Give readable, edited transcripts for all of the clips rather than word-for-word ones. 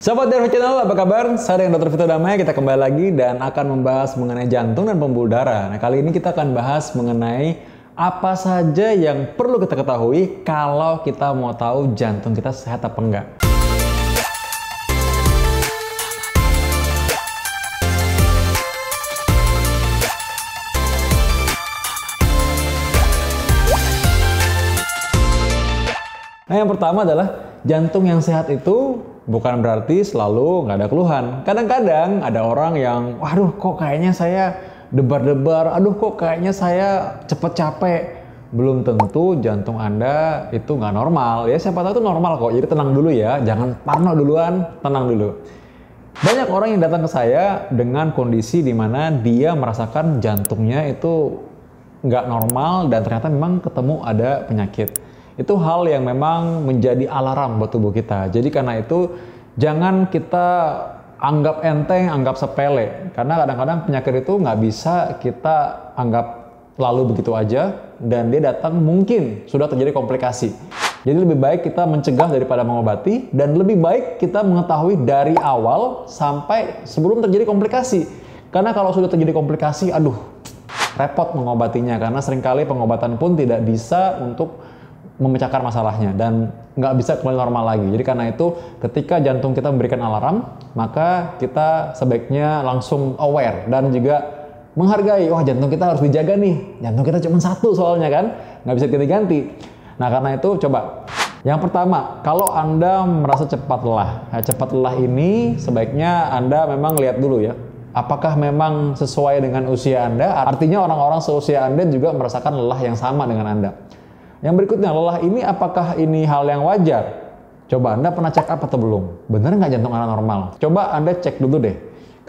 Sahabat Darah Channel, apa kabar? Saya dengan Dr. Vito Damai, kita kembali lagi dan akan membahas mengenai jantung dan pembuluh darah. Nah, kali ini kita akan bahas mengenai apa saja yang perlu kita ketahui kalau kita mau tahu jantung kita sehat apa enggak. Nah, yang pertama adalah jantung yang sehat itu bukan berarti selalu nggak ada keluhan. Kadang-kadang ada orang yang, waduh kok kayaknya saya debar-debar, aduh kok kayaknya saya cepet capek. Belum tentu jantung Anda itu nggak normal. Ya siapa tahu itu normal kok, jadi tenang dulu ya. Jangan parno duluan, tenang dulu. Banyak orang yang datang ke saya dengan kondisi di mana dia merasakan jantungnya itu nggak normal dan ternyata memang ketemu ada penyakit. Itu hal yang memang menjadi alarm buat tubuh kita. Jadi karena itu jangan kita anggap enteng, anggap sepele. Karena kadang-kadang penyakit itu nggak bisa kita anggap lalu begitu aja dan dia datang mungkin sudah terjadi komplikasi. Jadi lebih baik kita mencegah daripada mengobati dan lebih baik kita mengetahui dari awal sampai sebelum terjadi komplikasi. Karena kalau sudah terjadi komplikasi, aduh repot mengobatinya karena seringkali pengobatan pun tidak bisa untuk memecahkan masalahnya dan nggak bisa kembali normal lagi. Jadi karena itu ketika jantung kita memberikan alarm, maka kita sebaiknya langsung aware dan juga menghargai, wah jantung kita harus dijaga nih, jantung kita cuma satu soalnya kan, nggak bisa ganti-ganti. Nah karena itu coba, yang pertama, kalau Anda merasa cepat lelah, cepat lelah ini sebaiknya Anda memang lihat dulu ya, apakah memang sesuai dengan usia Anda, artinya orang-orang seusia Anda juga merasakan lelah yang sama dengan Anda. Yang berikutnya, lelah ini apakah ini hal yang wajar? Coba Anda pernah check up atau belum? Benar nggak jantung Anda normal? Coba Anda cek dulu deh.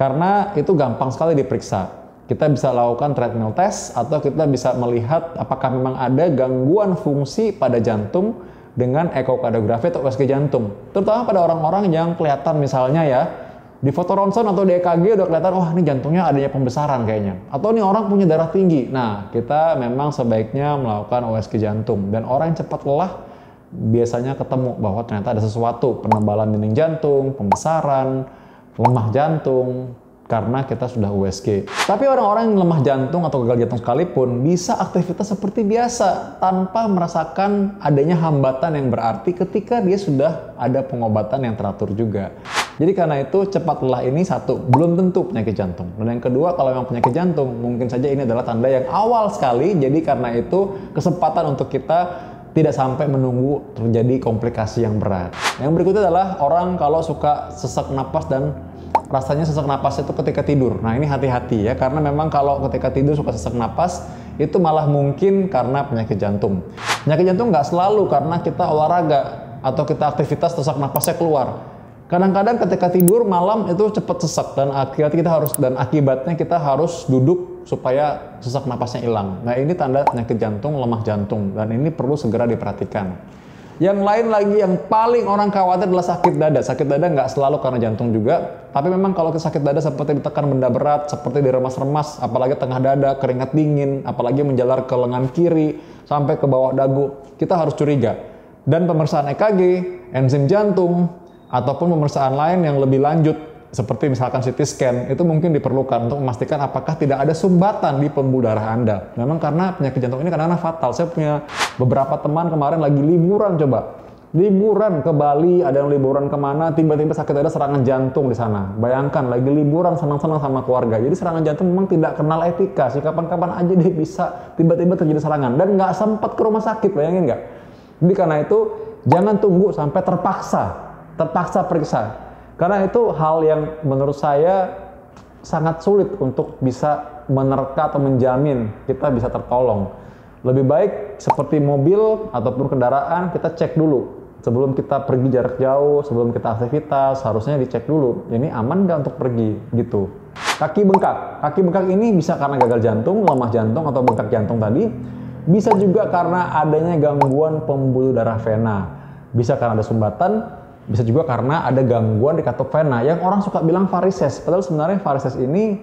Karena itu gampang sekali diperiksa. Kita bisa lakukan treadmill test atau kita bisa melihat apakah memang ada gangguan fungsi pada jantung dengan ekokardiografi atau USG jantung. Terutama pada orang-orang yang kelihatan misalnya ya, di foto ronsen atau di EKG udah kelihatan, wah ini jantungnya adanya pembesaran kayaknya. Atau ini orang punya darah tinggi. Nah, kita memang sebaiknya melakukan USG jantung. Dan orang yang cepat lelah biasanya ketemu bahwa ternyata ada sesuatu. Penebalan dinding jantung, pembesaran, lemah jantung, karena kita sudah USG. Tapi orang-orang yang lemah jantung atau gagal jantung sekalipun bisa aktivitas seperti biasa tanpa merasakan adanya hambatan yang berarti ketika dia sudah ada pengobatan yang teratur juga. Jadi karena itu cepat lelah ini satu, belum tentu penyakit jantung. Dan yang kedua, kalau memang penyakit jantung, mungkin saja ini adalah tanda yang awal sekali. Jadi karena itu kesempatan untuk kita tidak sampai menunggu terjadi komplikasi yang berat. Yang berikutnya adalah orang kalau suka sesak napas dan rasanya sesak napas itu ketika tidur. Nah ini hati-hati ya, karena memang kalau ketika tidur suka sesak napas, itu malah mungkin karena penyakit jantung. Penyakit jantung nggak selalu karena kita olahraga atau kita aktivitas sesak napasnya keluar. Kadang-kadang ketika tidur malam itu cepat sesak dan akibatnya kita harus duduk supaya sesak napasnya hilang. Nah ini tanda penyakit jantung, lemah jantung dan ini perlu segera diperhatikan. Yang lain lagi yang paling orang khawatir adalah sakit dada. Sakit dada nggak selalu karena jantung juga, tapi memang kalau sakit dada seperti ditekan benda berat, seperti diremas-remas, apalagi tengah dada, keringat dingin, apalagi menjalar ke lengan kiri sampai ke bawah dagu, kita harus curiga. Dan pemeriksaan EKG, enzim jantung, ataupun pemeriksaan lain yang lebih lanjut seperti misalkan CT scan itu mungkin diperlukan untuk memastikan apakah tidak ada sumbatan di pembuluh darah Anda. Memang karena penyakit jantung ini kadang-kadang fatal. Saya punya beberapa teman kemarin lagi liburan liburan ke Bali, ada yang liburan kemana, tiba-tiba sakit ada serangan jantung di sana. Bayangkan lagi liburan senang-senang sama keluarga. Jadi serangan jantung memang tidak kenal etika sih, kapan-kapan aja dia bisa tiba-tiba terjadi serangan dan nggak sempat ke rumah sakit, bayangin nggak? Jadi karena itu jangan tunggu sampai terpaksa periksa. Karena itu hal yang menurut saya sangat sulit untuk bisa menerka atau menjamin kita bisa tertolong. Lebih baik seperti mobil ataupun kendaraan kita cek dulu. Sebelum kita pergi jarak jauh, sebelum kita aktivitas, harusnya dicek dulu. Ini aman nggak untuk pergi gitu. Kaki bengkak. Kaki bengkak ini bisa karena gagal jantung, lemah jantung atau bengkak jantung tadi. Bisa juga karena adanya gangguan pembuluh darah vena. Bisa karena ada sumbatan, bisa juga karena ada gangguan di katup vena yang orang suka bilang varises. Padahal sebenarnya varises ini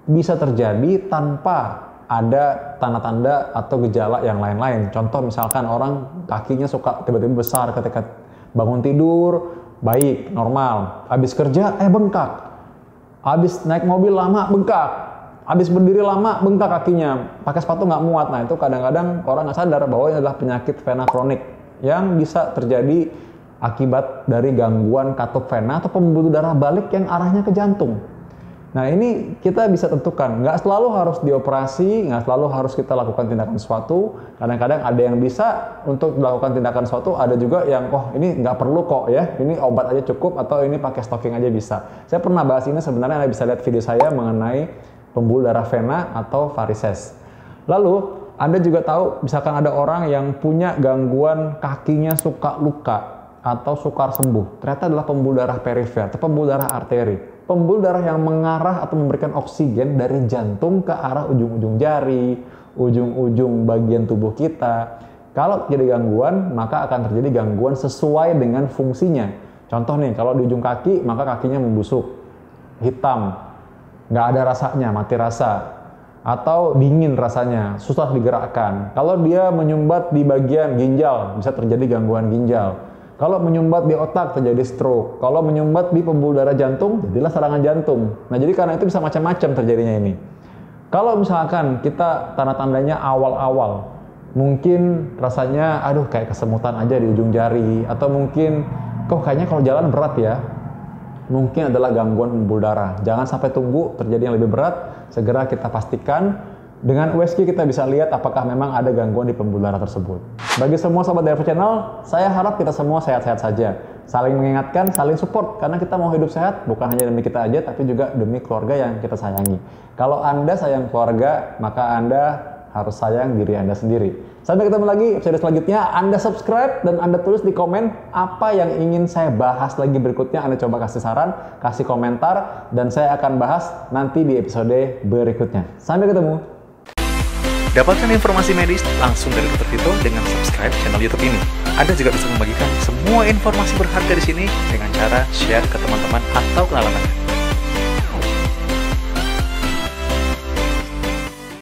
bisa terjadi tanpa ada tanda-tanda atau gejala yang lain-lain. Contoh misalkan orang kakinya suka tiba-tiba besar ketika bangun tidur, baik, normal. Habis kerja, bengkak. Habis naik mobil lama, bengkak. Habis berdiri lama, bengkak kakinya. Pakai sepatu nggak muat. Nah, itu kadang-kadang orang nggak sadar bahwa ini adalah penyakit vena kronik yang bisa terjadi akibat dari gangguan katup vena atau pembuluh darah balik yang arahnya ke jantung. Nah, ini kita bisa tentukan. Nggak selalu harus dioperasi, nggak selalu harus kita lakukan tindakan sesuatu. Kadang-kadang ada yang bisa untuk melakukan tindakan sesuatu, ada juga yang, oh ini nggak perlu kok ya, ini obat aja cukup, atau ini pakai stocking aja bisa. Saya pernah bahas ini sebenarnya, Anda bisa lihat video saya mengenai pembuluh darah vena atau varises. Lalu, Anda juga tahu, misalkan ada orang yang punya gangguan kakinya suka luka atau sukar sembuh. Ternyata adalah pembuluh darah perifer atau pembuluh darah arteri. Pembuluh darah yang mengarah atau memberikan oksigen dari jantung ke arah ujung-ujung jari, ujung-ujung bagian tubuh kita. Kalau terjadi gangguan, maka akan terjadi gangguan sesuai dengan fungsinya. Contoh nih, kalau di ujung kaki, maka kakinya membusuk, hitam, nggak ada rasanya, mati rasa, atau dingin rasanya, susah digerakkan. Kalau dia menyumbat di bagian ginjal, bisa terjadi gangguan ginjal. Kalau menyumbat di otak, terjadi stroke. Kalau menyumbat di pembuluh darah jantung, jadilah serangan jantung. Nah, jadi karena itu bisa macam-macam terjadinya ini. Kalau misalkan kita tanda-tandanya awal-awal, mungkin rasanya, aduh kayak kesemutan aja di ujung jari, atau mungkin, kok kayaknya kalau jalan berat ya, mungkin adalah gangguan pembuluh darah. Jangan sampai tunggu terjadi yang lebih berat, segera kita pastikan. Dengan USG kita bisa lihat apakah memang ada gangguan di pembuluh darah tersebut. Bagi semua sahabat Devo Channel, saya harap kita semua sehat-sehat saja. Saling mengingatkan, saling support, karena kita mau hidup sehat bukan hanya demi kita aja, tapi juga demi keluarga yang kita sayangi. Kalau Anda sayang keluarga, maka Anda harus sayang diri Anda sendiri. Sampai ketemu lagi episode selanjutnya. Anda subscribe dan Anda tulis di komen apa yang ingin saya bahas lagi berikutnya. Anda coba kasih saran, kasih komentar, dan saya akan bahas nanti di episode berikutnya. Sampai ketemu. Dapatkan informasi medis langsung dari Dr. Vito dengan subscribe channel YouTube ini. Anda juga bisa membagikan semua informasi berharga di sini dengan cara share ke teman-teman atau kenalan Anda.